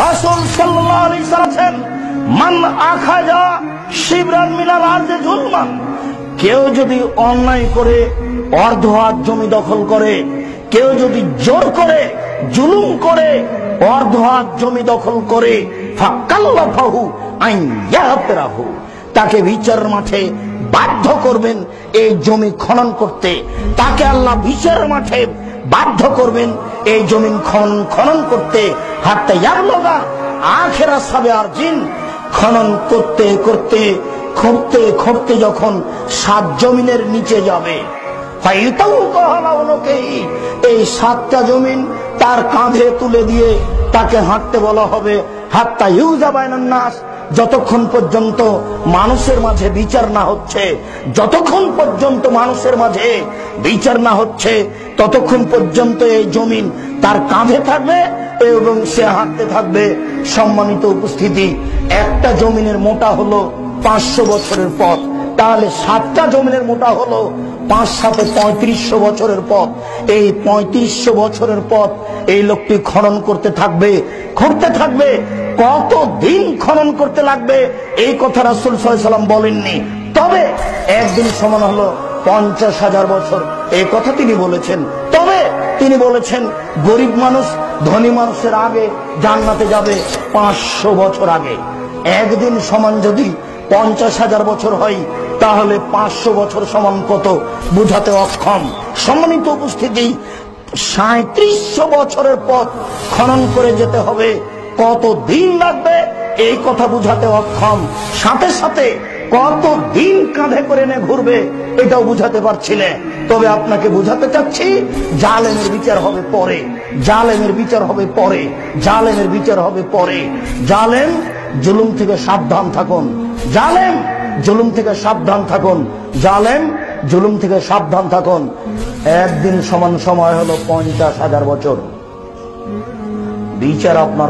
রাসূল সাল্লাল্লাহু আলাইহি ওয়াসাল্লাম মান আখাযা শিবরান মিনাল আরদি যুলমান, কেউ যদি অন্যায় করে অর্ধ হাত জমি দখল করে, কেউ যদি জোর করে জুলুম করে অর্ধ হাত জমি দখল করে, ফাকাল্লাফাহু আন ইয়াহতারাহু, তাকে বিচারের মাঠে বাধ্য করবেন এই জমি খনন করতে। তাকে আল্লাহ বিচারের মাঠে বাধ্য করবেন এই জমিন খনন করতে। হাত্তা ইয়াবলুগা আখিরা সাবিআর জিন, খনন করতে করতে খুঁড়তে খুঁড়তে যখন 7 জমিনের নিচে যাবে, এই 7টা জমিন তার কাঁধে তুলে দিয়ে তাকে হাঁটতে বলা হবে। হাত্তা ইউজা বাইনান নাস, যতক্ষণ পর্যন্ত মানুষের মাঝে বিচার না হচ্ছে, যতক্ষণ পর্যন্ত মানুষের মাঝে বিচার না হচ্ছে, ততক্ষণ পর্যন্ত এই জমিন তার কাঁধে থাকবে এবং সে হাঁটতে থাকবে। সম্মানিত উপস্থিতি, একটা জমিনের মোটা হলো 500 বছরের পথ, তাহলে 7টা জমিনের মোটা হলো 5 × 7 = 3500 বছরের পথ। এই 3500 বছরের পথ এই লোকটি খনন করতে থাকবে, খুঁড়তে থাকবে। কত দিন খনন করতে লাগবে এই কথা রাসূল সাল্লাল্লাহু আলাইহি ওয়াসাল্লাম বলেননি, তবে একদিন সমান হলো 50,000 বছর, এই কথা তিনি বলেছেন। তবে তিনি বলেছেন গরিব মানুষ ধনী মানুষের আগে জান্নাতে যাবে 500 বছর আগে। একদিন সমান যদি 50,000 বছর হয়, তাহলে 500 বছর সমান কত বুঝাতে অক্ষম। সম্মানিত উপস্থিতি, 3700 বছরের পথ খনন করে যেতে হবে, কত দিন লাগবে এই কথা বুঝাতে অক্ষম। সাথে সাথে কত দিন কাঁধে করে নিয়ে ঘুরবে এটাও বুঝাতে পারছি না। তবে আপনাকে বুঝাতে চাচ্ছি, জালেমের বিচার হবে পরে, জালেমের বিচার হবে পরে, জালেমের বিচার হবে পরে। জালেম জুলুম থেকে সাবধান থাকুন, জালেম জুলুম থেকে সাবধান থাকুন, জালেম জুলুম থেকে সাবধান থাকুন। একদিন সমান সময় হলো 50,000 বছর। বিচার আপনার